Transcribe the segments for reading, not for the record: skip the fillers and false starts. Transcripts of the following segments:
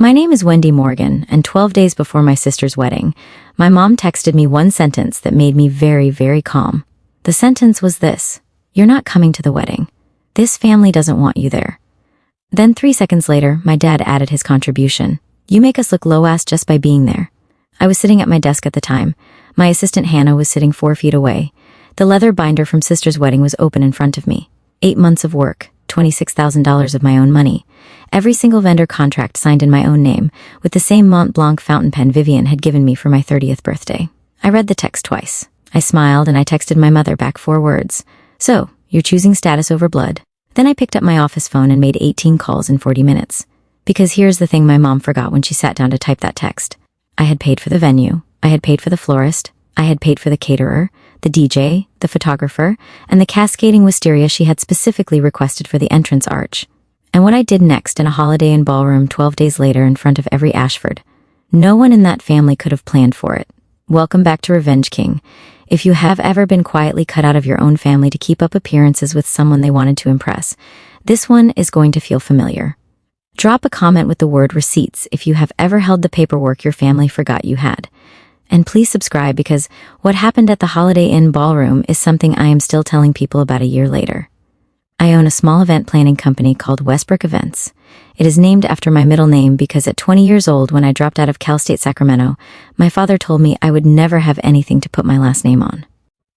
My name is Wendy Morgan, and 12 days before my sister's wedding, my mom texted me one sentence that made me very, very calm. The sentence was this: "You're not coming to the wedding. This family doesn't want you there." Then 3 seconds later, my dad added his contribution: "You make us look low-ass just by being there." I was sitting at my desk at the time. My assistant Hannah was sitting 4 feet away. The leather binder from sister's wedding was open in front of me. 8 months of work, $26,000 of my own money. Every single vendor contract signed in my own name, with the same Mont Blanc fountain pen Vivian had given me for my 30th birthday. I read the text twice. I smiled and I texted my mother back 4 words. "So, you're choosing status over blood?" Then I picked up my office phone and made 18 calls in 40 minutes. Because here's the thing my mom forgot when she sat down to type that text. I had paid for the venue, I had paid for the florist, I had paid for the caterer, the DJ, the photographer, and the cascading wisteria she had specifically requested for the entrance arch. And what I did next in a Holiday Inn ballroom 12 days later in front of every Ashford, no one in that family could have planned for it. Welcome back to Revenge King. If you have ever been quietly cut out of your own family to keep up appearances with someone they wanted to impress, this one is going to feel familiar. Drop a comment with the word receipts if you have ever held the paperwork your family forgot you had. And please subscribe, because what happened at the Holiday Inn ballroom is something I am still telling people about a year later. I own a small event planning company called Westbrook Events. It is named after my middle name because at 20 years old, when I dropped out of Cal State Sacramento, my father told me I would never have anything to put my last name on.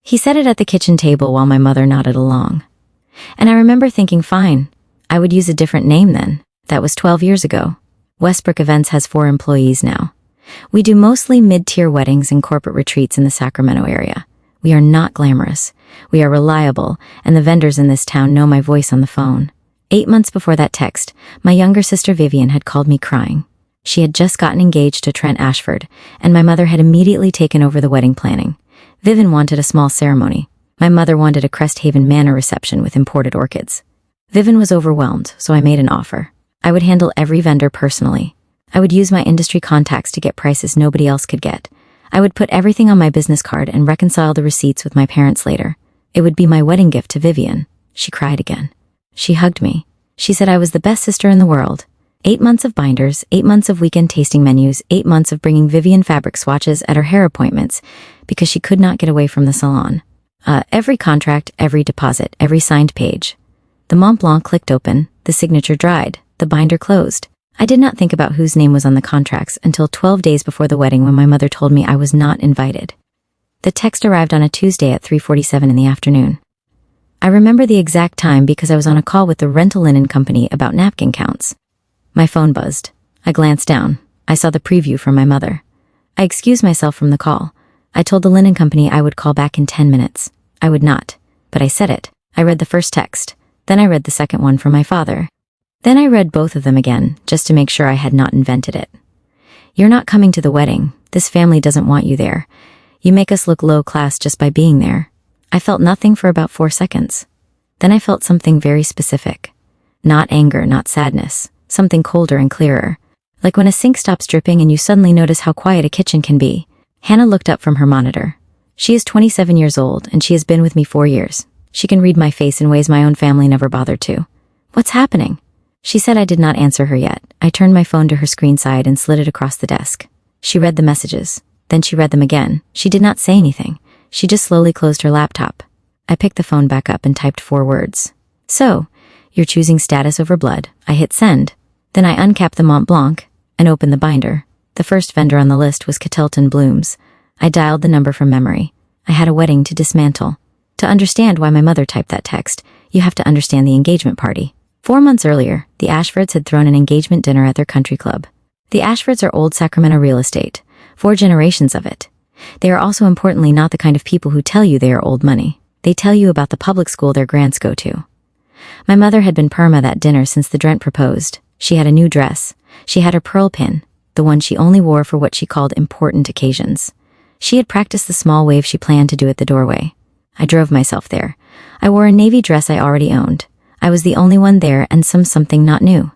He said it at the kitchen table while my mother nodded along. And I remember thinking, fine, I would use a different name then. That was 12 years ago. Westbrook Events has 4 employees now. We do mostly mid-tier weddings and corporate retreats in the Sacramento area. We are not glamorous. We are reliable, and the vendors in this town know my voice on the phone. 8 months before that text, my younger sister Vivian had called me crying. She had just gotten engaged to Trent Ashford, and my mother had immediately taken over the wedding planning. Vivian wanted a small ceremony. My mother wanted a Crest Haven Manor reception with imported orchids. Vivian was overwhelmed, so I made an offer. I would handle every vendor personally. I would use my industry contacts to get prices nobody else could get. I would put everything on my business card and reconcile the receipts with my parents later. It would be my wedding gift to Vivian. She cried again. She hugged me. She said I was the best sister in the world. 8 months of binders, 8 months of weekend tasting menus, 8 months of bringing Vivian fabric swatches at her hair appointments because she could not get away from the salon. Every contract, every deposit, every signed page. The Mont Blanc clicked open, the signature dried, the binder closed. I did not think about whose name was on the contracts until 12 days before the wedding, when my mother told me I was not invited. The text arrived on a Tuesday at 3:47 in the afternoon. I remember the exact time because I was on a call with the rental linen company about napkin counts. My phone buzzed. I glanced down. I saw the preview from my mother. I excused myself from the call. I told the linen company I would call back in 10 minutes. I would not, but I said it. I read the first text. Then I read the second one from my father. Then I read both of them again, just to make sure I had not invented it. "You're not coming to the wedding. This family doesn't want you there. You make us look low class just by being there." I felt nothing for about 4 seconds. Then I felt something very specific. Not anger, not sadness. Something colder and clearer. Like when a sink stops dripping and you suddenly notice how quiet a kitchen can be. Hannah looked up from her monitor. She is 27 years old, and she has been with me 4 years. She can read my face in ways my own family never bothered to. "What's happening?" She said. I did not answer her yet. I turned my phone to her screen side and slid it across the desk. She read the messages. Then she read them again. She did not say anything. She just slowly closed her laptop. I picked the phone back up and typed 4 words. "So, you're choosing status over blood." I hit send. Then I uncapped the Mont Blanc and opened the binder. The first vendor on the list was Catelton Blooms. I dialed the number from memory. I had a wedding to dismantle. To understand why my mother typed that text, you have to understand the engagement party. 4 months earlier, the Ashfords had thrown an engagement dinner at their country club. The Ashfords are old Sacramento real estate, 4 generations of it. They are also importantly not the kind of people who tell you they are old money. They tell you about the public school their grants go to. My mother had been perma that dinner since the Drent proposed. She had a new dress. She had her pearl pin, the one she only wore for what she called important occasions. She had practiced the small wave she planned to do at the doorway. I drove myself there. I wore a navy dress I already owned. I was the only one there, and something not new.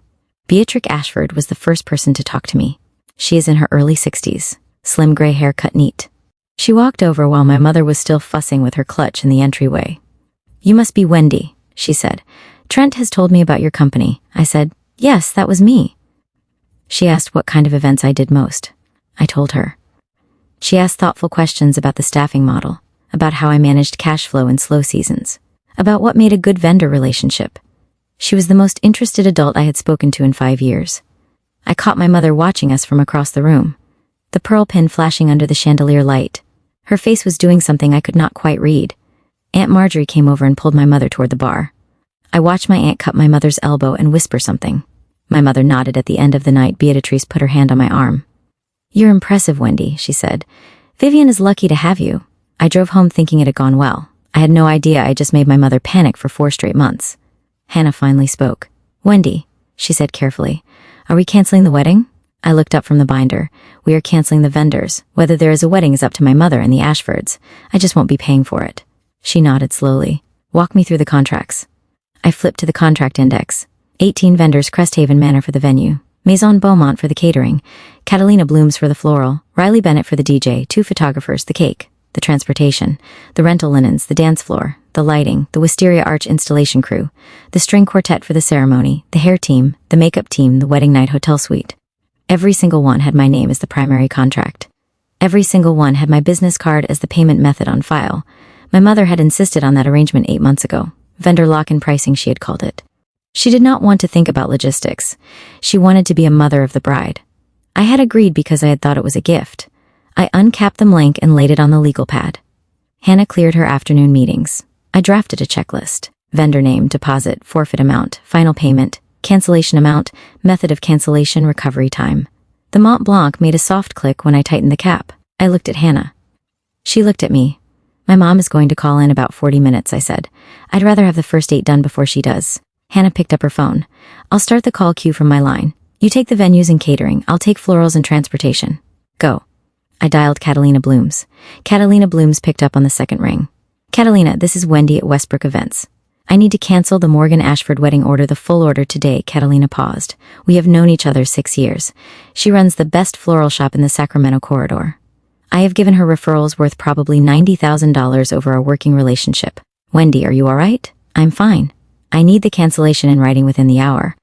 Beatrix Ashford was the first person to talk to me. She is in her early 60s, slim gray hair cut neat. She walked over while my mother was still fussing with her clutch in the entryway. "You must be Wendy," she said. "Trent has told me about your company." I said, "Yes, that was me." She asked what kind of events I did most. I told her. She asked thoughtful questions about the staffing model, about how I managed cash flow in slow seasons, about what made a good vendor relationship. She was the most interested adult I had spoken to in 5 years. I caught my mother watching us from across the room, the pearl pin flashing under the chandelier light. Her face was doing something I could not quite read. Aunt Marjorie came over and pulled my mother toward the bar. I watched my aunt cup my mother's elbow and whisper something. My mother nodded. At the end of the night, Beatrice put her hand on my arm. "You're impressive, Wendy," she said. "Vivian is lucky to have you." I drove home thinking it had gone well. I had no idea I just made my mother panic for 4 straight months. Hannah finally spoke. "Wendy," she said carefully, "are we canceling the wedding?" I looked up from the binder. "We are canceling the vendors. Whether there is a wedding is up to my mother and the Ashfords. I just won't be paying for it." She nodded slowly. "Walk me through the contracts." I flipped to the contract index. 18 vendors, Cresthaven Manor for the venue, Maison Beaumont for the catering, Catalina Blooms for the floral, Riley Bennett for the DJ, 2 photographers, the cake, the transportation, the rental linens, the dance floor, the lighting, the wisteria arch installation crew, the string quartet for the ceremony, the hair team, the makeup team, the wedding night hotel suite. Every single one had my name as the primary contract. Every single one had my business card as the payment method on file. My mother had insisted on that arrangement 8 months ago. Vendor lock-in pricing, she had called it. She did not want to think about logistics. She wanted to be a mother of the bride. I had agreed because I had thought it was a gift. I uncapped the blank and laid it on the legal pad. Hannah cleared her afternoon meetings. I drafted a checklist. Vendor name, deposit, forfeit amount, final payment, cancellation amount, method of cancellation, recovery time. The Mont Blanc made a soft click when I tightened the cap. I looked at Hannah. She looked at me. "My mom is going to call in about 40 minutes, I said. "I'd rather have the first 8 done before she does." Hannah picked up her phone. "I'll start the call queue from my line. You take the venues and catering. I'll take florals and transportation. Go." I dialed Catalina Blooms. Catalina Blooms picked up on the second ring. "Catalina, this is Wendy at Westbrook Events. I need to cancel the Morgan Ashford wedding order, the full order today." Catalina paused. "We have known each other 6 years. She runs the best floral shop in the Sacramento corridor. I have given her referrals worth probably $90,000 over our working relationship. Wendy, are you all right?" "I'm fine. I need the cancellation in writing within the hour.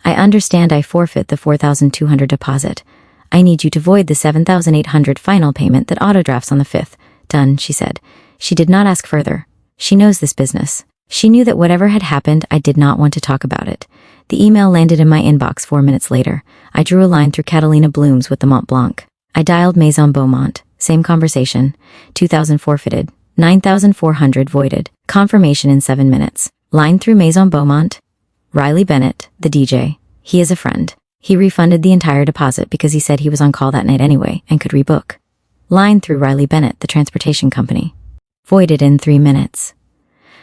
I understand I forfeit the $4,200 deposit. I need you to void the $7,800 final payment that autodrafts on the 5th. "Done," she said. She did not ask further. She knows this business. She knew that whatever had happened, I did not want to talk about it. The email landed in my inbox 4 minutes later. I drew a line through Catalina Blooms with the Mont Blanc. I dialed Maison Beaumont. Same conversation. 2,000 forfeited. 9,400 voided. Confirmation in 7 minutes. Line through Maison Beaumont. Riley Bennett, the DJ. He is a friend. He refunded the entire deposit because he said he was on call that night anyway and could rebook. Line through Riley Bennett, the transportation company. Voided in 3 minutes.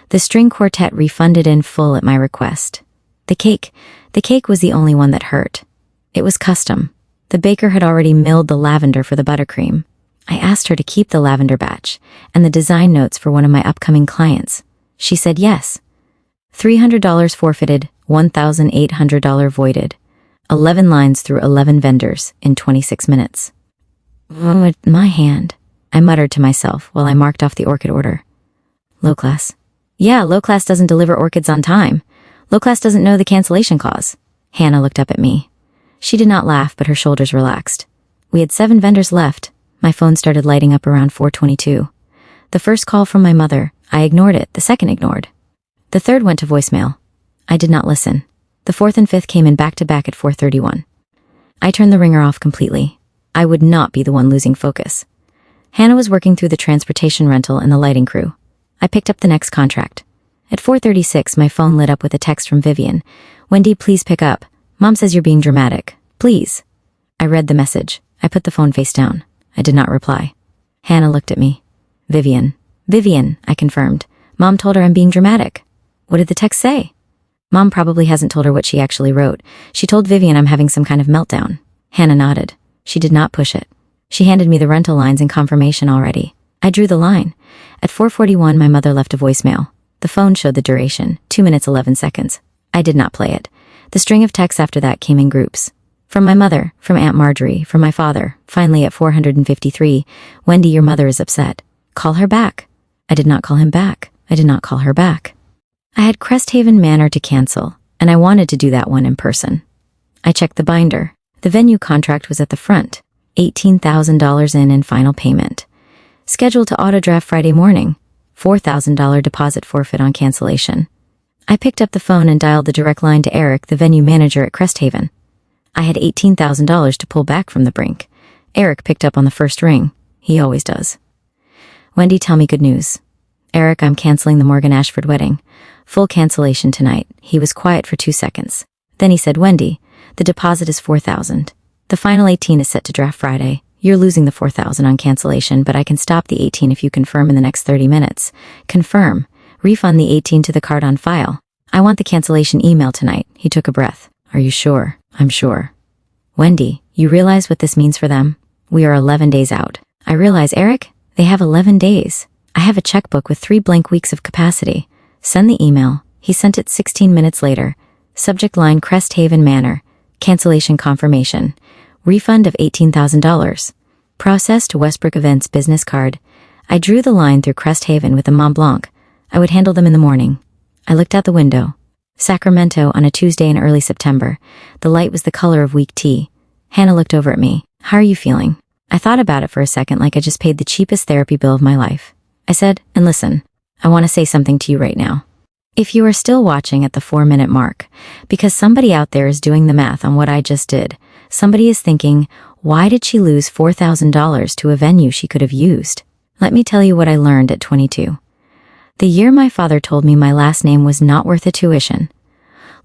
The string quartet refunded in full at my request. The cake was the only one that hurt. It was custom. The baker had already milled the lavender for the buttercream. I asked her to keep the lavender batch and the design notes for one of my upcoming clients. She said yes. $300 forfeited, $1,800 voided. 11 lines through 11 vendors in 26 minutes. My hand, I muttered to myself while I marked off the orchid order. Low class. Yeah, low class doesn't deliver orchids on time. Low class doesn't know the cancellation clause. Hannah looked up at me. She did not laugh, but her shoulders relaxed. We had 7 vendors left. My phone started lighting up around 4:22. The first call from my mother. I ignored it. The second ignored. The third went to voicemail. I did not listen. The fourth and fifth came in back-to-back at 4:31. I turned the ringer off completely. I would not be the one losing focus. Hannah was working through the transportation rental and the lighting crew. I picked up the next contract. At 4:36, my phone lit up with a text from Vivian. "Wendy, please pick up. Mom says you're being dramatic. Please." I read the message. I put the phone face down. I did not reply. Hannah looked at me. Vivian, I confirmed. "Mom told her I'm being dramatic." "What did the text say?" "Mom probably hasn't told her what she actually wrote. She told Vivian I'm having some kind of meltdown." Hannah nodded. She did not push it. She handed me the rental lines in confirmation already. I drew the line. At 4:41, my mother left a voicemail. The phone showed the duration, 2 minutes 11 seconds. I did not play it. The string of texts after that came in groups. From my mother, from Aunt Marjorie, from my father. Finally, at 453, "Wendy, your mother is upset. Call her back." I did not call him back. I did not call her back. I had Cresthaven Manor to cancel, and I wanted to do that one in person. I checked the binder. The venue contract was at the front, $18,000 in and final payment. Scheduled to auto-draft Friday morning, $4,000 deposit forfeit on cancellation. I picked up the phone and dialed the direct line to Eric, the venue manager at Cresthaven. I had $18,000 to pull back from the brink. Eric picked up on the first ring. He always does. Wendy, tell me good news. Eric, I'm canceling the Morgan Ashford wedding. Full cancellation tonight. He was quiet for 2 seconds. Then he said, Wendy, the deposit is $4,000. The final 18 is set to draft Friday. You're losing the $4,000 on cancellation, but I can stop the 18 if you confirm in the next 30 minutes. Confirm. Refund the 18 to the card on file. I want the cancellation email tonight. He took a breath. Are you sure? I'm sure. Wendy, you realize what this means for them? We are 11 days out. I realize, Eric, they have 11 days. I have a checkbook with 3 blank weeks of capacity. Send the email. He sent it 16 minutes later. Subject line Cresthaven Manor. Cancellation confirmation. Refund of $18,000. Process to Westbrook Events business card. I drew the line through Cresthaven with a Mont Blanc. I would handle them in the morning. I looked out the window. Sacramento on a Tuesday in early September. The light was the color of weak tea. Hannah looked over at me. How are you feeling? I thought about it for a second like I just paid the cheapest therapy bill of my life. I said, and listen, I want to say something to you right now. If you are still watching at the 4-minute mark, because somebody out there is doing the math on what I just did, somebody is thinking, why did she lose $4,000 to a venue she could have used? Let me tell you what I learned at 22. The year my father told me my last name was not worth the tuition.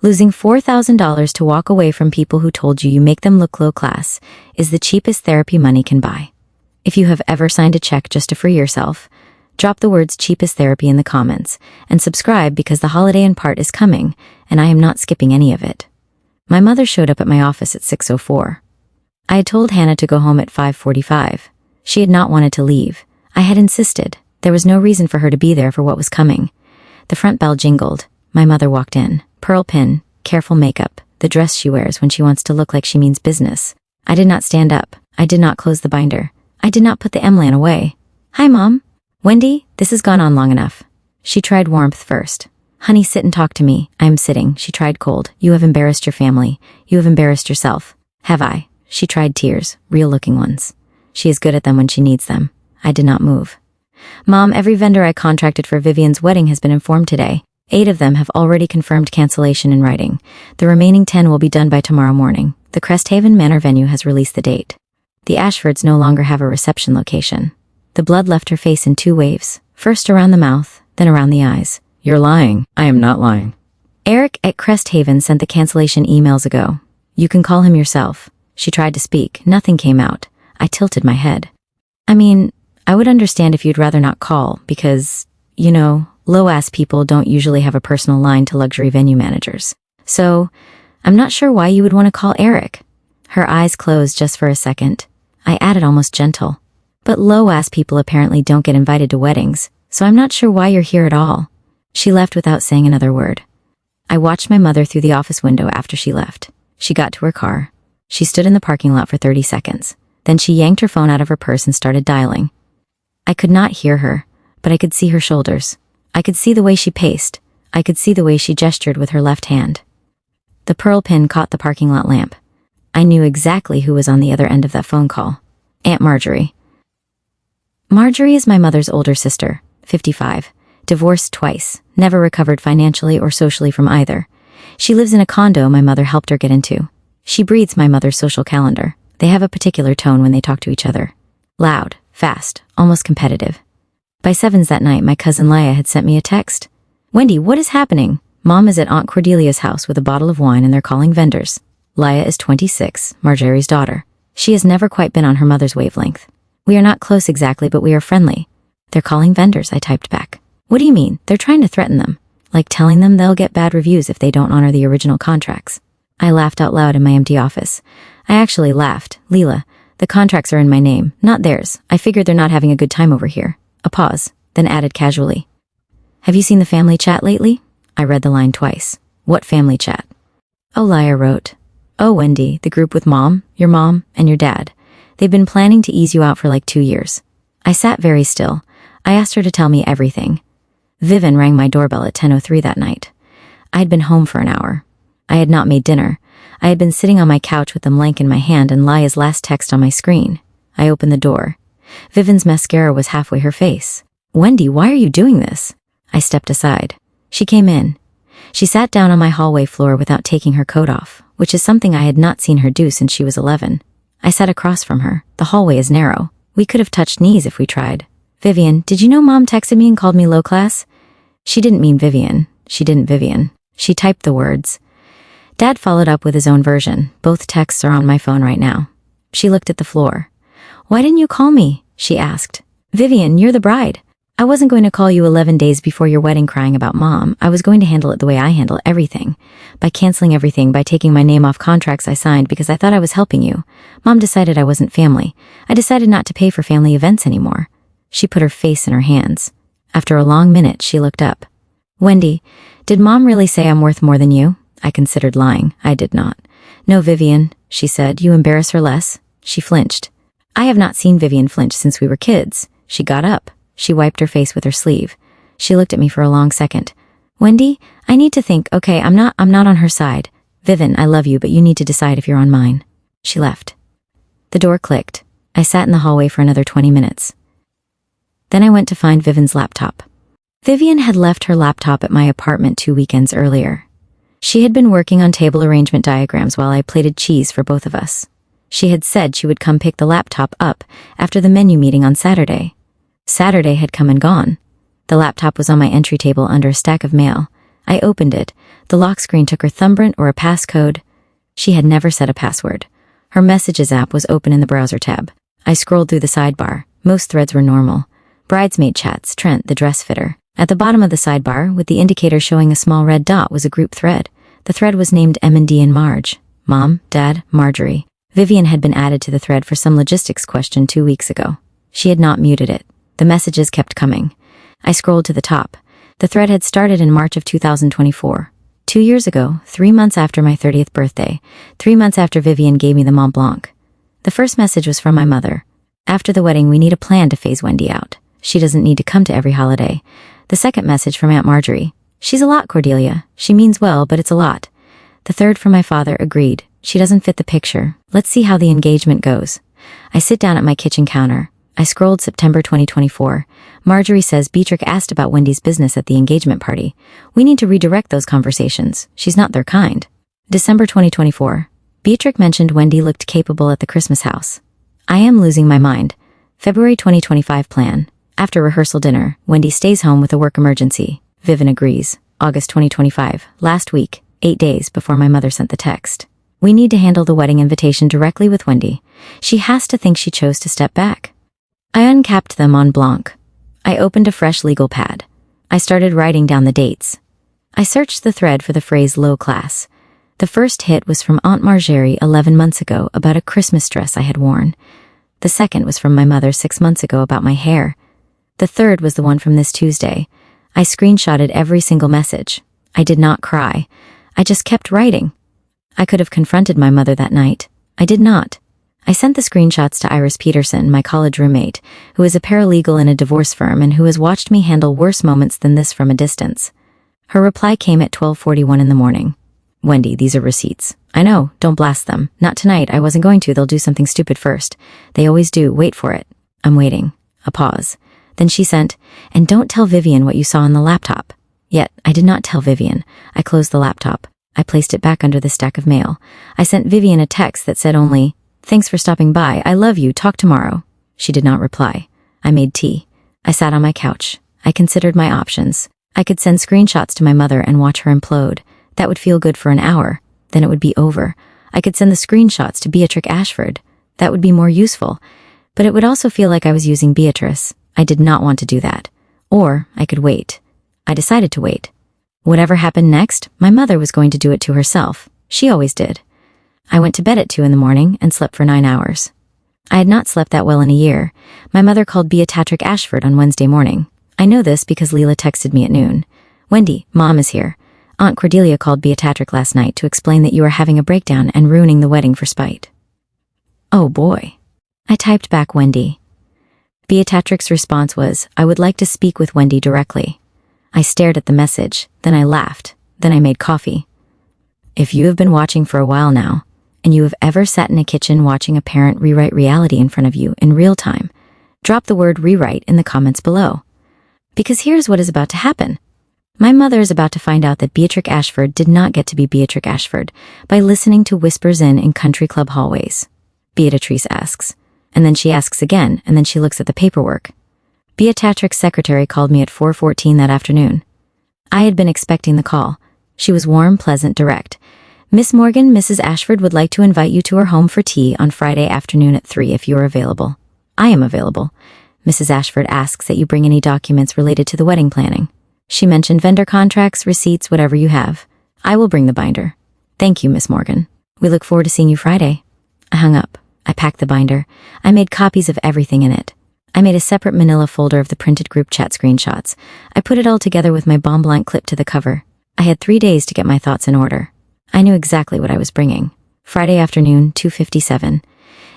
Losing $4,000 to walk away from people who told you make them look low class is the cheapest therapy money can buy. If you have ever signed a check just to free yourself, drop the words cheapest therapy in the comments and subscribe because the holiday in part is coming and I am not skipping any of it. My mother showed up at my office at 6:04. I had told Hannah to go home at 5:45. She had not wanted to leave. I had insisted. There was no reason for her to be there for what was coming. The front bell jingled. My mother walked in. Pearl pin, careful makeup, the dress she wears when she wants to look like she means business. I did not stand up. I did not close the binder. I did not put the Emlan away. Hi, Mom. Wendy, this has gone on long enough. She tried warmth first. Honey, sit and talk to me. I am sitting. She tried cold. You have embarrassed your family. You have embarrassed yourself. Have I? She tried tears, real-looking ones. She is good at them when she needs them. I did not move. Mom, every vendor I contracted for Vivian's wedding has been informed today. 8 of them have already confirmed cancellation in writing. The remaining 10 will be done by tomorrow morning. The Cresthaven Manor venue has released the date. The Ashfords no longer have a reception location. The blood left her face in 2 waves, first around the mouth, then around the eyes. You're lying. I am not lying. Eric at Cresthaven sent the cancellation emails ago. You can call him yourself. She tried to speak. Nothing came out. I tilted my head. I mean, I would understand if you'd rather not call because, low-ass people don't usually have a personal line to luxury venue managers. So, I'm not sure why you would want to call Eric. Her eyes closed just for a second. I added almost gentle. But low-ass people apparently don't get invited to weddings, so I'm not sure why you're here at all. She left without saying another word. I watched my mother through the office window after she left. She got to her car. She stood in the parking lot for 30 seconds. Then she yanked her phone out of her purse and started dialing. I could not hear her, but I could see her shoulders. I could see the way she paced. I could see the way she gestured with her left hand. The pearl pin caught the parking lot lamp. I knew exactly who was on the other end of that phone call. Aunt Marjorie. Marjorie is my mother's older sister, 55, divorced twice, never recovered financially or socially from either. She lives in a condo my mother helped her get into. She breathes my mother's social calendar. They have a particular tone when they talk to each other. Loud, fast, almost competitive. By 7 that night, my cousin Leia had sent me a text. Wendy, what is happening? Mom is at Aunt Cordelia's house with a bottle of wine and they're calling vendors. Leia is 26, Marjorie's daughter. She has never quite been on her mother's wavelength. We are not close exactly, but we are friendly. They're calling vendors, I typed back. What do you mean? They're trying to threaten them. Like telling them they'll get bad reviews if they don't honor the original contracts. I laughed out loud in my empty office. I actually laughed. Leela, the contracts are in my name, not theirs. I figured they're not having a good time over here. A pause, then added casually. Have you seen the family chat lately? I read the line twice. What family chat? Oh, Leia wrote. Oh, Wendy, the group with Mom, and your dad. They've been planning to ease you out for like 2 years. I sat very still. I asked her to tell me everything. Vivian rang my doorbell at 10:03 that night. I had been home for an hour. I had not made dinner. I had been sitting on my couch with the blank in my hand and Laya's last text on my screen. I opened the door. Vivian's mascara was halfway her face. "Wendy, why are you doing this?" I stepped aside. She came in. She sat down on my hallway floor without taking her coat off, which is something I had not seen her do since she was 11. I sat across from her. The hallway is narrow. We could have touched knees if we tried. "Vivian, did you know Mom texted me and called me low class?" She didn't mean Vivian. She didn't Vivian. She typed the words. Dad followed up with his own version. Both texts are on my phone right now. She looked at the floor. "Why didn't you call me?" she asked. "Vivian, you're the bride. I wasn't going to call you 11 days before your wedding crying about Mom. I was going to handle it the way I handle everything. By canceling everything, by taking my name off contracts I signed because I thought I was helping you. Mom decided I wasn't family. I decided not to pay for family events anymore." She put her face in her hands. After a long minute, she looked up. "Wendy, did Mom really say I'm worth more than you?" I considered lying. I did not. "No, Vivian," she said. "You embarrass her less." She flinched. I have not seen Vivian flinch since we were kids. She got up. She wiped her face with her sleeve. She looked at me for a long second. "Wendy, I need to think. Okay, I'm not on her side. Vivian, I love you, but you need to decide if you're on mine." She left. The door clicked. I sat in the hallway for another 20 minutes. Then I went to find Vivian's laptop. Vivian had left her laptop at my apartment 2 weekends earlier. She had been working on table arrangement diagrams while I plated cheese for both of us. She had said she would come pick the laptop up after the menu meeting on Saturday. Saturday had come and gone. The laptop was on my entry table under a stack of mail. I opened it. The lock screen took her thumbprint or a passcode. She had never set a password. Her Messages app was open in the browser tab. I scrolled through the sidebar. Most threads were normal. Bridesmaid chats, Trent, the dress fitter. At the bottom of the sidebar, with the indicator showing a small red dot, was a group thread. The thread was named M&D and Marge. Mom, Dad, Marjorie. Vivian had been added to the thread for some logistics question 2 weeks ago. She had not muted it. The messages kept coming. I scrolled to the top. The thread had started in March of 2024. 2 years ago, 3 months after my 30th birthday, 3 months after Vivian gave me the Mont Blanc. The first message was from my mother. "After the wedding, we need a plan to phase Wendy out. She doesn't need to come to every holiday." The second message from Aunt Marjorie. "She's a lot, Cordelia. She means well, but it's a lot." The third from my father. "Agreed. She doesn't fit the picture. Let's see how the engagement goes." I sit down at my kitchen counter. I scrolled September 2024. Marjorie says Beatrice asked about Wendy's business at the engagement party. "We need to redirect those conversations. She's not their kind." December 2024. Beatrice mentioned Wendy looked capable at the Christmas house. "I am losing my mind." February 2025 plan. After rehearsal dinner, Wendy stays home with a work emergency. Vivian agrees. August 2025. Last week, 8 days before my mother sent the text. "We need to handle the wedding invitation directly with Wendy. She has to think she chose to step back." I uncapped them en blanc. I opened a fresh legal pad. I started writing down the dates. I searched the thread for the phrase low class. The first hit was from Aunt Marjorie 11 months ago about a Christmas dress I had worn. The second was from my mother 6 months ago about my hair. The third was the one from this Tuesday. I screenshotted every single message. I did not cry. I just kept writing. I could have confronted my mother that night. I did not. I sent the screenshots to Iris Peterson, my college roommate, who is a paralegal in a divorce firm and who has watched me handle worse moments than this from a distance. Her reply came at 12:41 in the morning. "Wendy, these are receipts." "I know, don't blast them. Not tonight, I wasn't going to. They'll do something stupid first. They always do. Wait for it." I'm waiting. A pause. Then she sent, "And don't tell Vivian what you saw on the laptop." Yet, I did not tell Vivian. I closed the laptop. I placed it back under the stack of mail. I sent Vivian a text that said only, "Thanks for stopping by. I love you. Talk tomorrow." She did not reply. I made tea. I sat on my couch. I considered my options. I could send screenshots to my mother and watch her implode. That would feel good for an hour. Then it would be over. I could send the screenshots to Beatrice Ashford. That would be more useful. But it would also feel like I was using Beatrice. I did not want to do that. Or I could wait. I decided to wait. Whatever happened next, my mother was going to do it to herself. She always did. I went to bed at 2 in the morning and slept for 9 hours. I had not slept that well in a year. My mother called Beatrice Ashford on Wednesday morning. I know this because Leela texted me at noon. "Wendy, Mom is here. Aunt Cordelia called Beatrice last night to explain that you are having a breakdown and ruining the wedding for spite." Oh boy. I typed back Wendy. Beatrix's response was, "I would like to speak with Wendy directly." I stared at the message, then I laughed, then I made coffee. If you have been watching for a while now, and you have ever sat in a kitchen watching a parent rewrite reality in front of you in real time, drop the word rewrite in the comments below. Because here's what is about to happen. My mother is about to find out that Beatrix Ashford did not get to be Beatrix Ashford by listening to whispers in country club hallways. Beatrice asks, and then she asks again, and then she looks at the paperwork. Beatrix's secretary called me at 4:14 that afternoon. I had been expecting the call. She was warm, pleasant, direct. Miss Morgan, Mrs. Ashford would like to invite you to her home for tea on Friday afternoon at 3 if you are available. I am available. Mrs. Ashford asks that you bring any documents related to the wedding planning. She mentioned vendor contracts, receipts, whatever you have. I will bring the binder. Thank you, Miss Morgan. We look forward to seeing you Friday. I hung up. I packed the binder. I made copies of everything in it. I made a separate manila folder of the printed group chat screenshots. I put it all together with my bomb blank clip to the cover. I had 3 days to get my thoughts in order. I knew exactly what I was bringing. Friday afternoon, 2:57.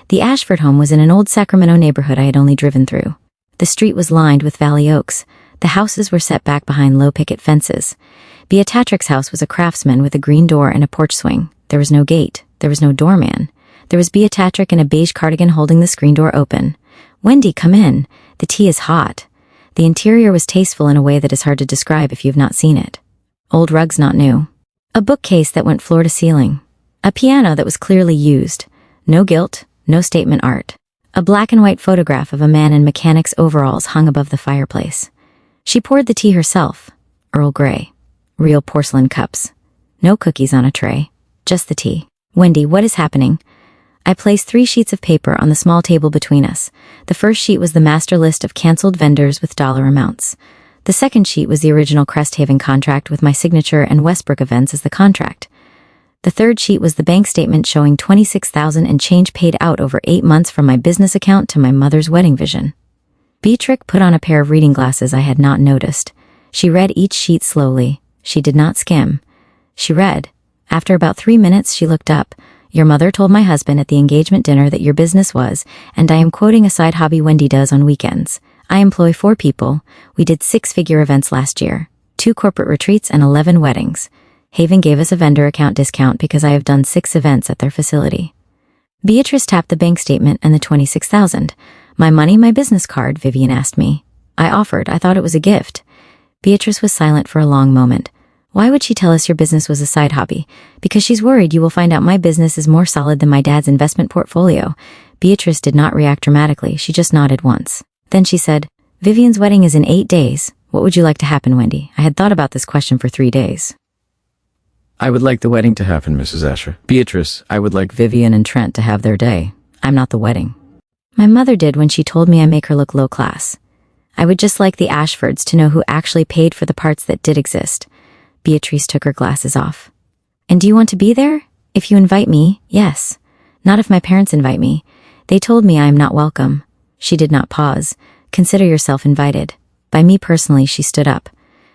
The Ashford home was in an old Sacramento neighborhood I had only driven through. The street was lined with valley oaks. The houses were set back behind low picket fences. Beatrix's house was a craftsman with a green door and a porch swing. There was no gate. There was no doorman. There was Beatrix in a beige cardigan holding the screen door open. Wendy, come in. The tea is hot. The interior was tasteful in a way that is hard to describe if you've not seen it. Old rugs not new. A bookcase that went floor to ceiling. A piano that was clearly used. No gilt, no statement art. A black and white photograph of a man in mechanic's overalls hung above the fireplace. She poured the tea herself. Earl Grey. Real porcelain cups. No cookies on a tray. Just the tea. Wendy, what is happening? I placed 3 sheets of paper on the small table between us. The first sheet was the master list of canceled vendors with dollar amounts. The second sheet was the original Cresthaven contract with my signature and Westbrook Events as the contract. The third sheet was the bank statement showing $26,000 and change paid out over 8 months from my business account to my mother's wedding vision. Beatrix put on a pair of reading glasses I had not noticed. She read each sheet slowly. She did not skim. She read. After about 3 minutes, she looked up. Your mother told my husband at the engagement dinner that your business was, and I am quoting a side hobby Wendy does on weekends. I employ 4 people. We did 6-figure events last year, 2 corporate retreats and 11 weddings. Haven gave us a vendor account discount because I have done 6 events at their facility. Beatrice tapped the bank statement and the $26,000. My money, my business card, Vivian asked me. I offered. I thought it was a gift. Beatrice was silent for a long moment. Why would she tell us your business was a side hobby? Because she's worried you will find out my business is more solid than my dad's investment portfolio. Beatrice did not react dramatically. She just nodded once. Then she said, Vivian's wedding is in 8 days. What would you like to happen, Wendy? I had thought about this question for 3 days. I would like the wedding to happen, Mrs. Asher. Beatrice, I would like Vivian and Trent to have their day. I'm not the wedding. My mother did when she told me I make her look low class. I would just like the Ashfords to know who actually paid for the parts that did exist. Beatrice took her glasses off. And do you want to be there? If you invite me, yes. Not if my parents invite me. They told me I am not welcome. She did not pause. Consider yourself invited. By me personally, she stood up.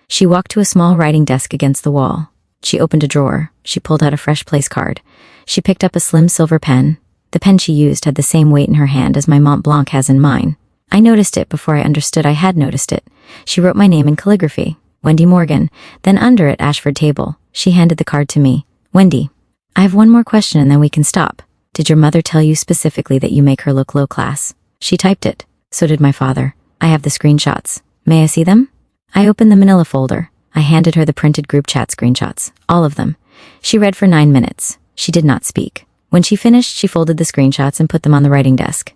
She walked to a small writing desk against the wall. She opened a drawer. She pulled out a fresh place card. She picked up a slim silver pen. The pen she used had the same weight in her hand as my Mont Blanc has in mine. I noticed it before I understood I had noticed it. She wrote my name in calligraphy. Wendy Morgan. Then under it, Ashford Table. She handed the card to me. Wendy, I have one more question and then we can stop. Did your mother tell you specifically that you make her look low class? She typed it. So did my father. I have the screenshots. May I see them? I opened the manila folder. I handed her the printed group chat screenshots. All of them. She read for 9 minutes. She did not speak. When she finished, she folded the screenshots and put them on the writing desk.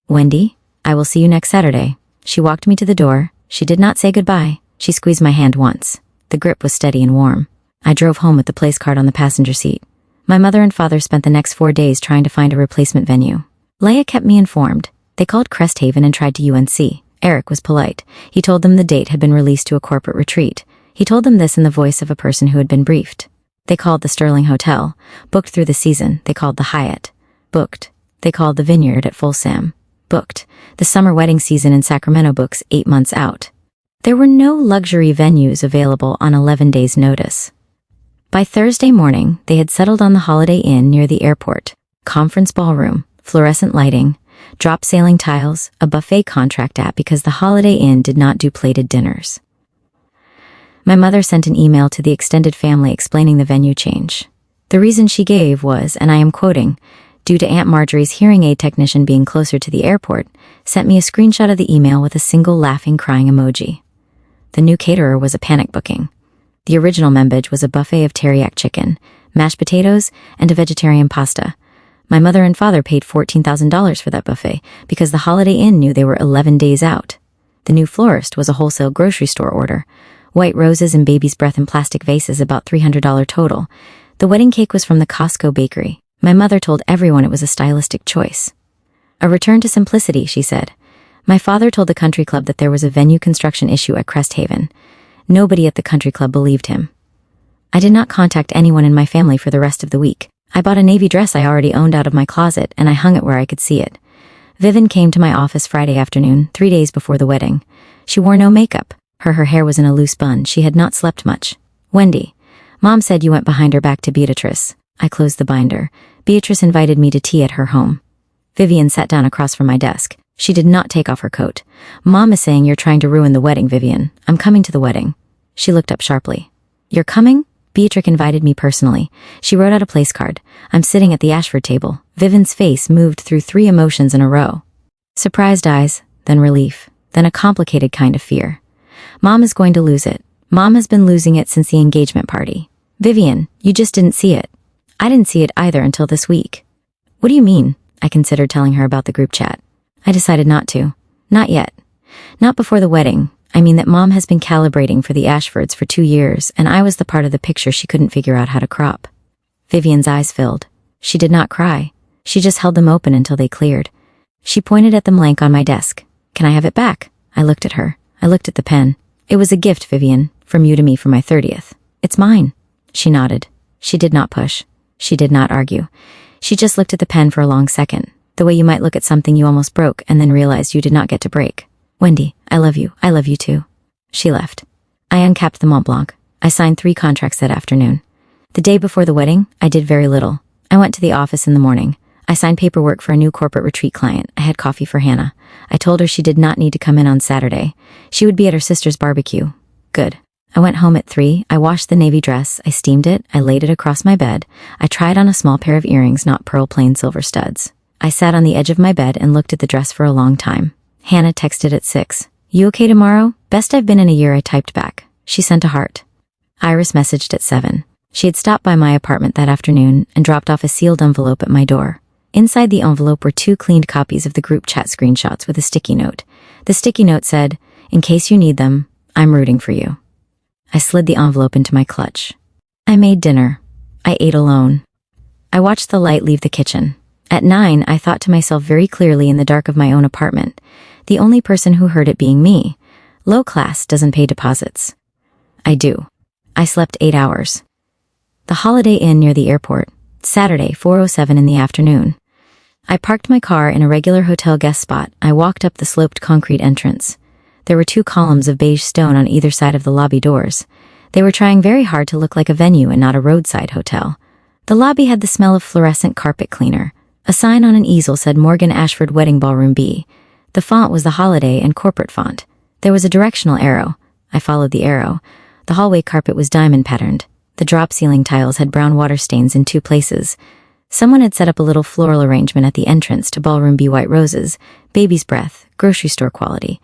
Wendy, I will see you next Saturday. She walked me to the door. She did not say goodbye. She squeezed my hand once. The grip was steady and warm. I drove home with the place card on the passenger seat. My mother and father spent the next 4 days trying to find a replacement venue. Leia kept me informed. They called Cresthaven and tried to UNC. Eric was polite. He told them the date had been released to a corporate retreat. He told them this in the voice of a person who had been briefed. They called the Sterling Hotel. Booked through the season. They called the Hyatt. Booked. They called the Vineyard at Full Sam. Booked. The summer wedding season in Sacramento books 8 months out. There were no luxury venues available on 11 days' notice. By Thursday morning, they had settled on the Holiday Inn near the airport. Conference ballroom, fluorescent lighting, drop sailing tiles, a buffet contract app because the Holiday Inn did not do plated dinners. My mother sent an email to the extended family explaining the venue change. The reason she gave was, and I am quoting, due to Aunt Marjorie's hearing aid technician being closer to the airport, sent me a screenshot of the email with a single laughing, crying emoji. The new caterer was a panic booking. The original membage was a buffet of teriyaki chicken, mashed potatoes, and a vegetarian pasta. My mother and father paid $14,000 for that buffet because the Holiday Inn knew they were 11 days out. The new florist was a wholesale grocery store order. White roses and baby's breath in plastic vases, about $300 total. The wedding cake was from the Costco bakery. My mother told everyone it was a stylistic choice. A return to simplicity, she said. My father told the country club that there was a venue construction issue at Crest Haven. Nobody at the country club believed him. I did not contact anyone in my family for the rest of the week. I bought a navy dress I already owned out of my closet, and I hung it where I could see it. Vivian came to my office Friday afternoon, 3 days before the wedding. She wore no makeup. Her hair was in a loose bun. She had not slept much. Wendy, Mom said you went behind her back to Beatrice. I closed the binder. Beatrice invited me to tea at her home. Vivian sat down across from my desk. She did not take off her coat. Mom is saying you're trying to ruin the wedding, Vivian. I'm coming to the wedding. She looked up sharply. You're coming? Beatrice invited me personally. She wrote out a place card. I'm sitting at the Ashford table. Vivian's face moved through 3 emotions in a row. Surprised eyes, then relief, then a complicated kind of fear. Mom is going to lose it. Mom has been losing it since the engagement party. Vivian, you just didn't see it. I didn't see it either until this week. What do you mean? I considered telling her about the group chat. I decided not to. Not yet. Not before the wedding. I mean that Mom has been calibrating for the Ashfords for 2 years, and I was the part of the picture she couldn't figure out how to crop. Vivian's eyes filled. She did not cry. She just held them open until they cleared. She pointed at the blank on my desk. Can I have it back? I looked at her. I looked at the pen. It was a gift, Vivian, from you to me for my 30th. It's mine. She nodded. She did not push. She did not argue. She just looked at the pen for a long second, the way you might look at something you almost broke and then realized you did not get to break. Wendy, I love you. I love you too. She left. I uncapped the Mont Blanc. I signed 3 contracts that afternoon. The day before the wedding, I did very little. I went to the office in the morning. I signed paperwork for a new corporate retreat client. I had coffee for Hannah. I told her she did not need to come in on Saturday. She would be at her sister's barbecue. Good. I went home at 3. I washed the navy dress. I steamed it. I laid it across my bed. I tried on a small pair of earrings, not pearl plain silver studs. I sat on the edge of my bed and looked at the dress for a long time. Hannah texted at 6. You okay tomorrow? Best I've been in a year, I typed back. She sent a heart. Iris messaged at 7. She had stopped by my apartment that afternoon and dropped off a sealed envelope at my door. Inside the envelope were 2 cleaned copies of the group chat screenshots with a sticky note. The sticky note said, in case you need them, I'm rooting for you. I slid the envelope into my clutch. I made dinner. I ate alone. I watched the light leave the kitchen. At 9, I thought to myself very clearly in the dark of my own apartment, the only person who heard it being me. Low class doesn't pay deposits. I do. I slept 8 hours. The Holiday Inn near the airport, Saturday, 4:07 in the afternoon. I parked my car in a regular hotel guest spot. I walked up the sloped concrete entrance. There were 2 columns of beige stone on either side of the lobby doors. They were trying very hard to look like a venue and not a roadside hotel. The lobby had the smell of fluorescent carpet cleaner. A sign on an easel said Morgan Ashford Wedding Ballroom B. The font was the holiday and corporate font. There was a directional arrow. I followed the arrow. The hallway carpet was diamond patterned. The drop ceiling tiles had brown water stains in 2 places. Someone had set up a little floral arrangement at the entrance to Ballroom B, white roses, baby's breath, grocery store quality.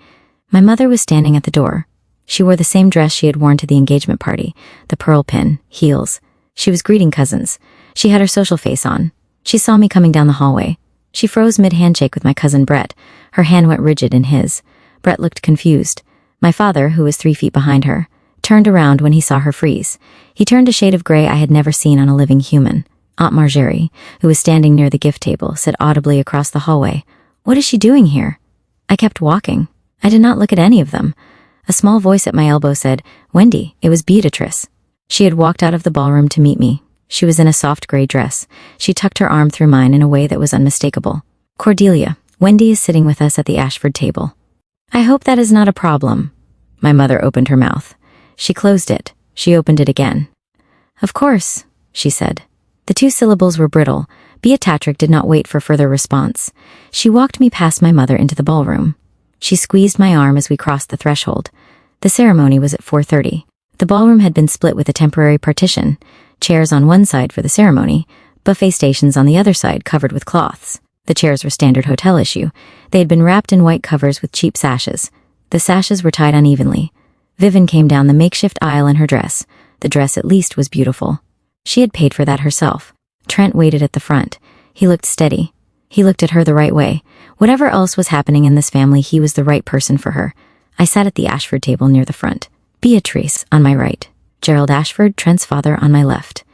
My mother was standing at the door. She wore the same dress she had worn to the engagement party, the pearl pin, heels. She was greeting cousins. She had her social face on. She saw me coming down the hallway. She froze mid-handshake with my cousin Brett. Her hand went rigid in his. Brett looked confused. My father, who was 3 feet behind her, turned around when he saw her freeze. He turned a shade of gray I had never seen on a living human. Aunt Marjorie, who was standing near the gift table, said audibly across the hallway, "What is she doing here?" I kept walking. I did not look at any of them. A small voice at my elbow said, "Wendy, it was Beatrice." She had walked out of the ballroom to meet me. She was in a soft gray dress. She tucked her arm through mine in a way that was unmistakable. "Cordelia, Wendy is sitting with us at the Ashford table." "I hope that is not a problem." My mother opened her mouth. She closed it. She opened it again. "Of course," she said. The 2 syllables were brittle. Beatrice did not wait for further response. She walked me past my mother into the ballroom. She squeezed my arm as we crossed the threshold. The ceremony was at 4:30. The ballroom had been split with a temporary partition. Chairs on one side for the ceremony, buffet stations on the other side covered with cloths. The chairs were standard hotel issue. They had been wrapped in white covers with cheap sashes. The sashes were tied unevenly. Vivian came down the makeshift aisle in her dress. The dress at least was beautiful. She had paid for that herself. Trent waited at the front. He looked steady. He looked at her the right way. Whatever else was happening in this family, he was the right person for her. I sat at the Ashford table near the front. Beatrice on my right. Gerald Ashford, Trent's father, on my left.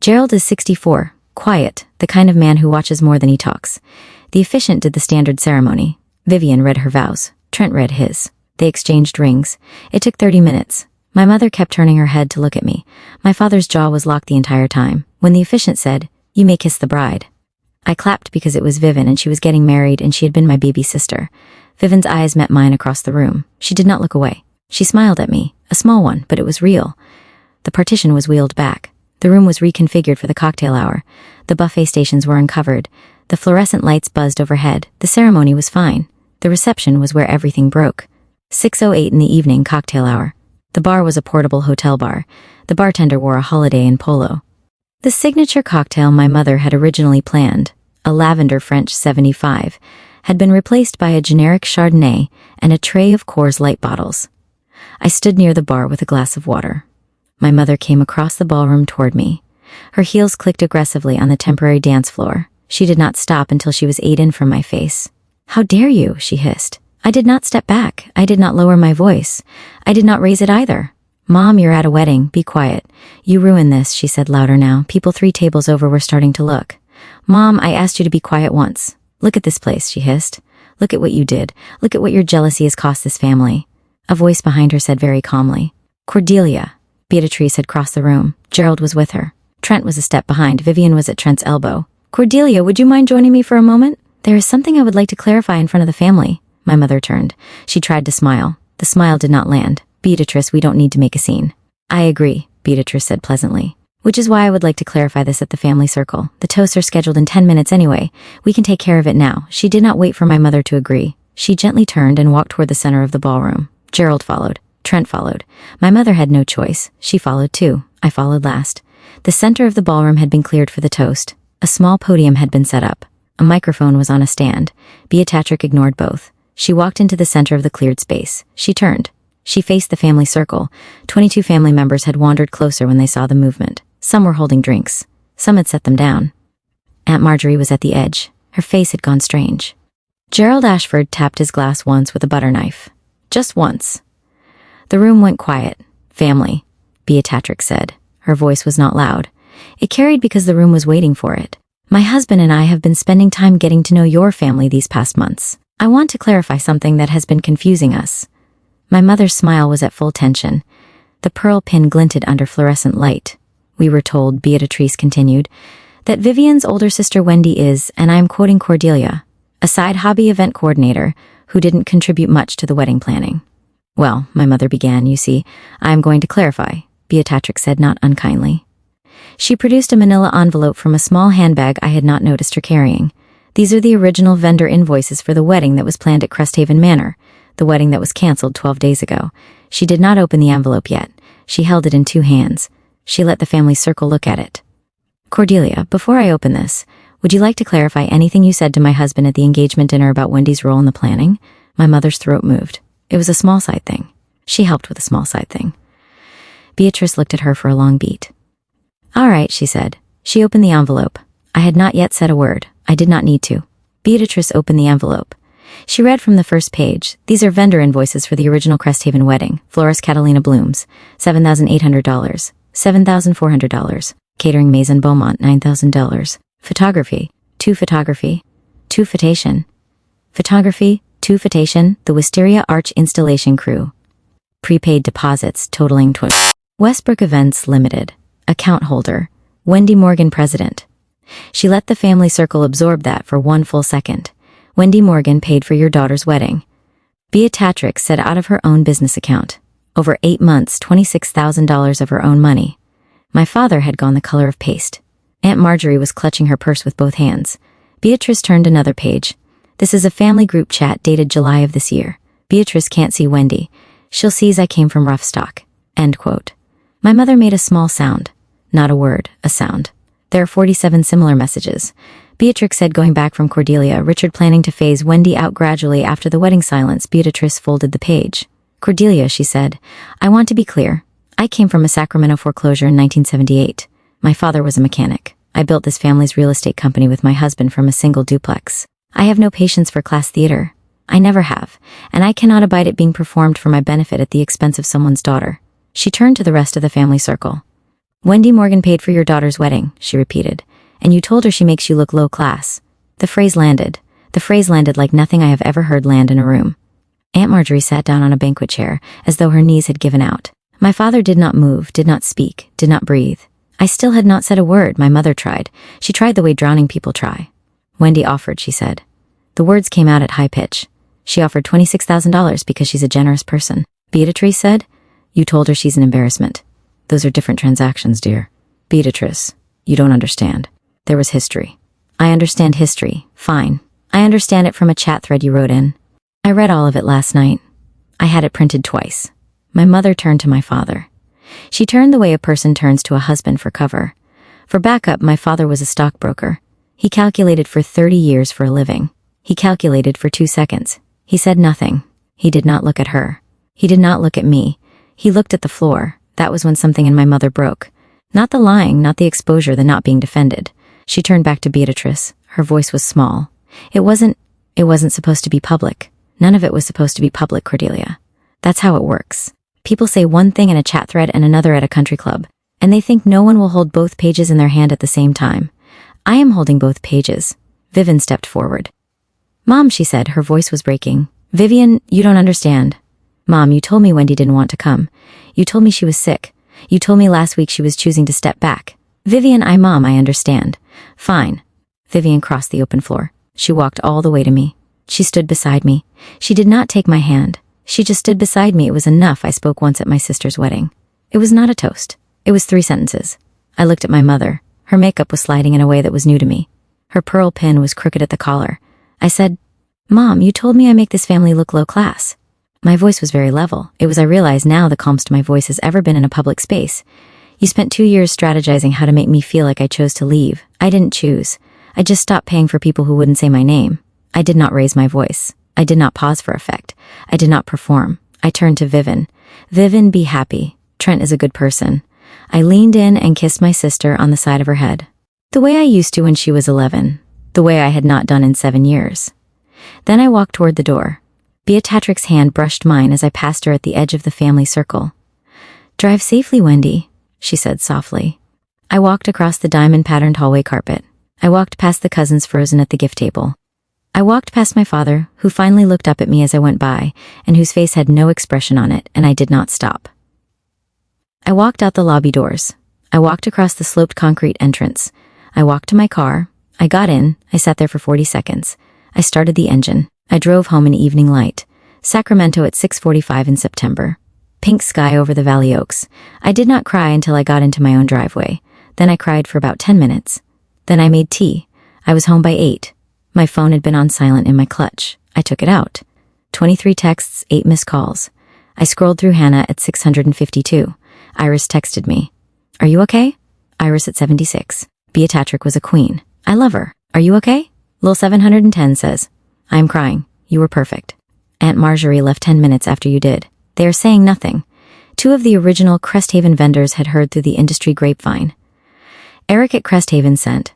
Gerald is 64. Quiet, the kind of man who watches more than he talks. The officiant did the standard ceremony. Vivian read her vows. Trent read his. They exchanged rings. It took 30 minutes. My mother kept turning her head to look at me. My father's jaw was locked the entire time. When the officiant said, "You may kiss the bride," I clapped because it was Vivian and she was getting married and she had been my baby sister. Vivian's eyes met mine across the room. She did not look away. She smiled at me, a small one, but it was real. The partition was wheeled back. The room was reconfigured for the cocktail hour. The buffet stations were uncovered. The fluorescent lights buzzed overhead. The ceremony was fine. The reception was where everything broke. 6:08 in the evening, cocktail hour. The bar was a portable hotel bar. The bartender wore a Holiday Inn polo. The signature cocktail my mother had originally planned, a lavender French 75, had been replaced by a generic Chardonnay and a tray of Coors Light bottles. I stood near the bar with a glass of water. My mother came across the ballroom toward me. Her heels clicked aggressively on the temporary dance floor. She did not stop until she was 8 in from my face. "How dare you?" she hissed. I did not step back. I did not lower my voice. I did not raise it either. "Mom, you're at a wedding. Be quiet. You ruined this," she said louder now. People 3 tables over were starting to look. "Mom, I asked you to be quiet once. Look at this place," she hissed. "Look at what you did. Look at what your jealousy has cost this family." A voice behind her said very calmly, "Cordelia." Beatrice had crossed the room. Gerald was with her. Trent was a step behind. Vivian was at Trent's elbow. "Cordelia, would you mind joining me for a moment? There is something I would like to clarify in front of the family." My mother turned. She tried to smile. The smile did not land. "Beatrice, we don't need to make a scene." "I agree," Beatrice said pleasantly. "Which is why I would like to clarify this at the family circle. The toasts are scheduled in 10 minutes anyway. We can take care of it now." She did not wait for my mother to agree. She gently turned and walked toward the center of the ballroom. Gerald followed. Trent followed. My mother had no choice. She followed too. I followed last. The center of the ballroom had been cleared for the toast. A small podium had been set up. A microphone was on a stand. Beatrice ignored both. She walked into the center of the cleared space. She turned. She faced the family circle. 22 family members had wandered closer when they saw the movement. Some were holding drinks. Some had set them down. Aunt Marjorie was at the edge. Her face had gone strange. Gerald Ashford tapped his glass once with a butter knife. Just once. The room went quiet. "Family," Beatrix said. Her voice was not loud. It carried because the room was waiting for it. "My husband and I have been spending time getting to know your family these past months. I want to clarify something that has been confusing us." My mother's smile was at full tension. The pearl pin glinted under fluorescent light. "We were told," Beatrice continued, "that Vivian's older sister Wendy is, and I am quoting Cordelia, a side hobby event coordinator who didn't contribute much to the wedding planning." "Well," my mother began, "you see, I am going to clarify," Beatrix said not unkindly. She produced a manila envelope from a small handbag I had not noticed her carrying. "These are the original vendor invoices for the wedding that was planned at Cresthaven Manor, the wedding that was canceled 12 days ago." She did not open the envelope yet. She held it in 2 hands. She let the family circle look at it. "Cordelia, before I open this, would you like to clarify anything you said to my husband at the engagement dinner about Wendy's role in the planning?" My mother's throat moved. It was a small side thing. She helped with a small side thing. Beatrice looked at her for a long beat. "All right," she said. She opened the envelope. I had not yet said a word. I did not need to. Beatrice opened the envelope. She read from the first page. "These are vendor invoices for the original Cresthaven wedding. Florist Catalina Blooms, $7,800. $7,400. Catering Maison Beaumont, $9,000. Photography, 2 photography, 2 fotation. Photography, 2 fotation, the Wisteria Arch Installation Crew. Prepaid deposits totaling Westbrook Events Limited. Account holder, Wendy Morgan, President." She let the family circle absorb that for 1 full second. "Wendy Morgan paid for your daughter's wedding." Beatrix said out of her own business account. Over 8 months, $26,000 of her own money. My father had gone the color of paste. Aunt Marjorie was clutching her purse with both hands. Beatrice turned another page. "This is a family group chat dated July of this year. Beatrice can't see Wendy. She'll see I came from rough stock." End quote. My mother made a small sound. Not a word, a sound. There are 47 similar messages. Beatrix said going back from Cordelia, Richard planning to phase Wendy out gradually after the wedding silence. Beatrice folded the page. Cordelia, she said, I want to be clear. I came from a Sacramento foreclosure in 1978. My father was a mechanic. I built this family's real estate company with my husband from a single duplex. I have no patience for class theater. I never have, and I cannot abide it being performed for my benefit at the expense of someone's daughter. She turned to the rest of the family circle. Wendy Morgan paid for your daughter's wedding, she repeated, and you told her she makes you look low class. The phrase landed. The phrase landed like nothing I have ever heard land in a room. Aunt Marjorie sat down on a banquet chair, as though her knees had given out. My father did not move, did not speak, did not breathe. I still had not said a word. My mother tried. She tried the way drowning people try. Wendy offered, she said. The words came out at high pitch. She offered $26,000 because she's a generous person. Beatrice said, You told her she's an embarrassment. Those are different transactions, dear. Beatrice, you don't understand. There was history. I understand history. Fine. I understand it from a chat thread you wrote in. I read all of it last night. I had it printed twice. My mother turned to my father. She turned the way a person turns to a husband for cover. For backup, my father was a stockbroker. He calculated for 30 years for a living. He calculated for 2 seconds. He said nothing. He did not look at her. He did not look at me. He looked at the floor. That was when something in my mother broke. Not the lying, not the exposure, the not being defended. She turned back to Beatrice. Her voice was small. It wasn't supposed to be public. None of it was supposed to be public, Cordelia. That's how it works. People say one thing in a chat thread and another at a country club, and they think no one will hold both pages in their hand at the same time. I am holding both pages. Vivian stepped forward. Mom, she said, her voice was breaking. Vivian, you don't understand. Mom, you told me Wendy didn't want to come. You told me she was sick. You told me last week she was choosing to step back. Vivian, Mom, I understand. Fine. Vivian crossed the open floor. She walked all the way to me. She stood beside me. She did not take my hand. She just stood beside me. It was enough. I spoke once at my sister's wedding. It was not a toast. It was 3 sentences. I looked at my mother. Her makeup was sliding in a way that was new to me. Her pearl pin was crooked at the collar. I said, Mom, you told me I make this family look low class. My voice was very level. It was, I realize now, the calmest my voice has ever been in a public space. You spent 2 years strategizing how to make me feel like I chose to leave. I didn't choose. I just stopped paying for people who wouldn't say my name. I did not raise my voice. I did not pause for effect. I did not perform. I turned to Vivian. Vivian, be happy. Trent is a good person. I leaned in and kissed my sister on the side of her head. The way I used to when she was 11. The way I had not done in 7 years. Then I walked toward the door. Beatrix's hand brushed mine as I passed her at the edge of the family circle. Drive safely, Wendy, she said softly. I walked across the diamond-patterned hallway carpet. I walked past the cousins frozen at the gift table. I walked past my father, who finally looked up at me as I went by, and whose face had no expression on it, and I did not stop. I walked out the lobby doors. I walked across the sloped concrete entrance. I walked to my car. I got in. I sat there for 40 seconds. I started the engine. I drove home in evening light. Sacramento at 6:45 in September. Pink sky over the Valley Oaks. I did not cry until I got into my own driveway. Then I cried for about 10 minutes. Then I made tea. I was home by 8. My phone had been on silent in my clutch. I took it out. 23 texts, 8 missed calls. I scrolled through Hannah at 652. Iris texted me. Are you okay? Iris at 76. Beatrix was a queen. I love her. Are you okay? Lil 710 says, I am crying. You were perfect. Aunt Marjorie left 10 minutes after you did. They are saying nothing. 2 of the original Cresthaven vendors had heard through the industry grapevine. Eric at Cresthaven sent,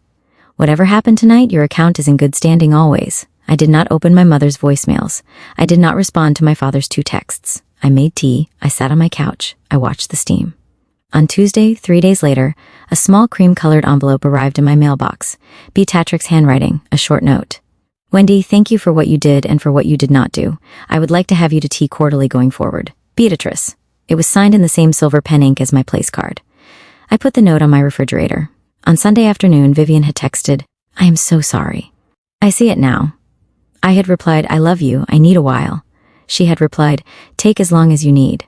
Whatever happened tonight, your account is in good standing always. I did not open my mother's voicemails. I did not respond to my father's 2 texts. I made tea. I sat on my couch. I watched the steam. On Tuesday, 3 days later, a small cream-colored envelope arrived in my mailbox. Beatrix's handwriting, a short note. Wendy, thank you for what you did and for what you did not do. I would like to have you to tea quarterly going forward. Beatrice. It was signed in the same silver pen ink as my place card. I put the note on my refrigerator. On Sunday afternoon, Vivian had texted, I am so sorry. I see it now. I had replied, I love you, I need a while. She had replied, take as long as you need.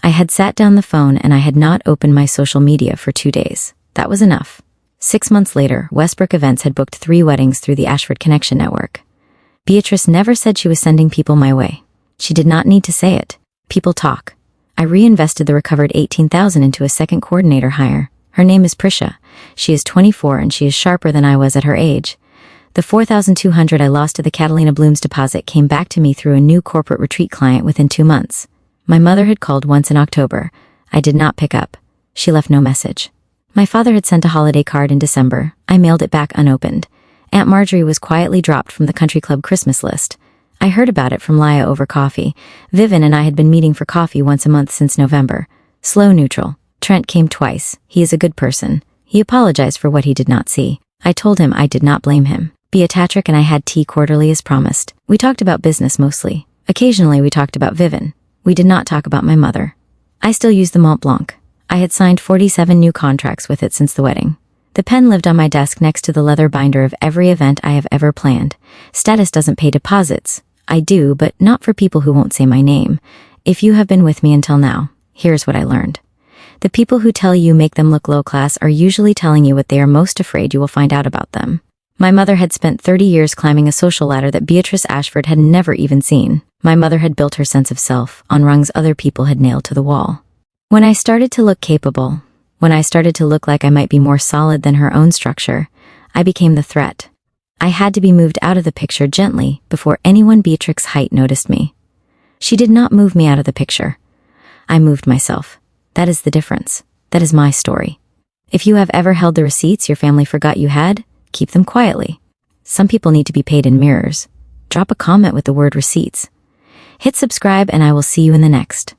I had sat down the phone and I had not opened my social media for 2 days. That was enough. 6 months later, Westbrook Events had booked 3 weddings through the Ashford Connection Network. Beatrice never said she was sending people my way. She did not need to say it. People talk. I reinvested the recovered $18,000 into a second coordinator hire. Her name is Prisha. She is 24 and she is sharper than I was at her age. The $4,200 I lost to the Catalina Blooms deposit came back to me through a new corporate retreat client within 2 months. My mother had called once in October. I did not pick up. She left no message. My father had sent a holiday card in December. I mailed it back unopened. Aunt Marjorie was quietly dropped from the country club Christmas list. I heard about it from Laya over coffee. Vivian and I had been meeting for coffee once a month since November. Slow neutral. Trent came twice. He is a good person. He apologized for what he did not see. I told him I did not blame him. Beatrice and I had tea quarterly as promised. We talked about business mostly. Occasionally we talked about Vivian. We did not talk about my mother. I still use the Mont Blanc. I had signed 47 new contracts with it since the wedding. The pen lived on my desk next to the leather binder of every event I have ever planned. Status doesn't pay deposits. I do, but not for people who won't say my name. If you have been with me until now, here's what I learned. The people who tell you make them look low class are usually telling you what they are most afraid you will find out about them. My mother had spent 30 years climbing a social ladder that Beatrice Ashford had never even seen. My mother had built her sense of self on rungs other people had nailed to the wall. When I started to look capable, when I started to look like I might be more solid than her own structure, I became the threat. I had to be moved out of the picture gently before anyone Beatrix's height noticed me. She did not move me out of the picture. I moved myself. That is the difference. That is my story. If you have ever held the receipts your family forgot you had, keep them quietly. Some people need to be paid in mirrors. Drop a comment with the word receipts. Hit subscribe and I will see you in the next.